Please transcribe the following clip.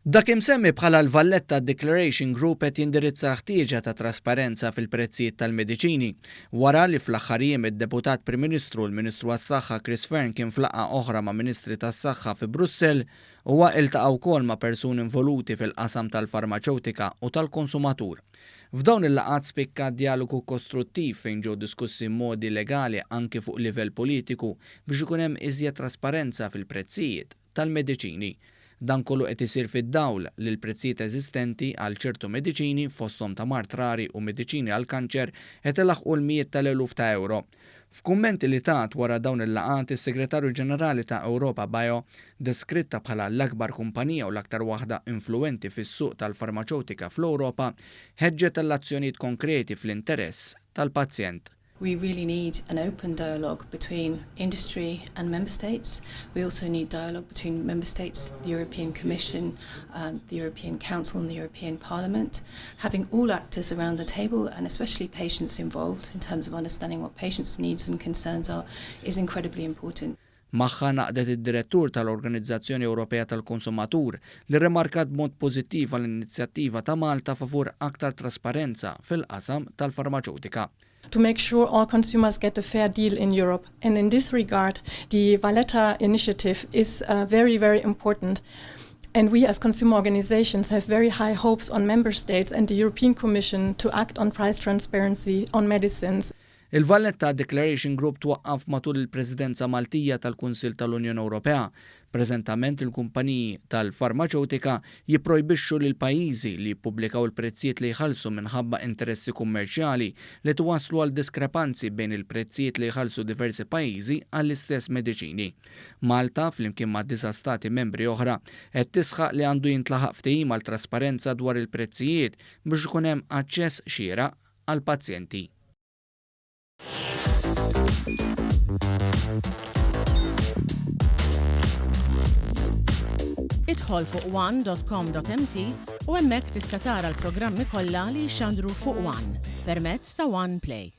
Dak imsemmi bħala l-Valletta Declaration Group qed jindirizza ħtieġa ta' trasparenza fil-prezzijiet tal-mediċini wara li fl-aħħar jiem id-Deputat Prim Ministru u l-Ministru għas-Saħħa Chris Fern kien f'laqgħa oħra ma' Ministri tas-Saħħa fi Brussell huwa iltaqa' wkoll ma' persuni involuti fil-qasam tal-farmaceutika u tal-konsumatur. F'dawn il-laqgħat spikka dialogu kostruttiv fejn ġew diskussi modi legali anke fuq livell politiku biex ikun hemm iżjed trasparenza fil-prezzijiet tal-mediċini. Dan kollu qed isir fid-dawl li l-prezzijiet eżistenti għal ċertu mediċini fosthom ta' mart rari u mediċini għal kanċer qed ilaħqu l-mijiet tal-eluf ta' euro. F'kummenti li tat wara dawn il-laqgħat is-Segretarju Ġenerali ta' Europa Bio deskritta bħala l-akbar kumpanija u l-aktar waħda influenti fis-suq tal-farmaceutika fl-Ewropa ħeġġet l-azzjonijiet konkreti fl-interess tal-pazjent. We really need an open dialogue between industry and member states. We also need dialogue between member states, the European Commission, the European Council and the European Parliament. Having all actors around the table and especially patients involved in terms of understanding what patients' needs and concerns are is incredibly important. Magħha naqdet id-direttur tal-Organizzazzjoni Ewropea tal-Konsumatur li remarkat b'mod pożittiv għall-inizjattiva ta' Malta favur aktar trasparenza fil-qasam tal-farmaceutika. To make sure all consumers get a fair deal in Europe. And in this regard, the Valletta initiative is very, very important. And we as consumer organizations have very high hopes on member states and the European Commission to act on price transparency on medicines. Il-Valletta Declaration Group twaqqaf matul il-Presidenza Maltija tal-Kunsill tal-Unjoni Ewropea. Preżentament il-kumpaniji tal-farmaceutika jipprojbixxu lil pajjiżi li jippubblikaw il-prezzijiet li jħallsu minħabba interessi kummerċjali li twasslu għal diskrepanzi bejn il-prezzijiet li jħallsu diversi pajjiżi għall-istess mediċini. Malta, flimkien ma' 9 stati membri oħra, qed tisħaq li għandu jintlaħaq ftehim għal trasparenza dwar il-prezzijiet biex ikun hemm aċċess xieraq għall pazjenti. Idħol fuq one.com.mt u hemmhekk tista' tara l-programmi kollha li jxandru fuq One permezz ta' One Play.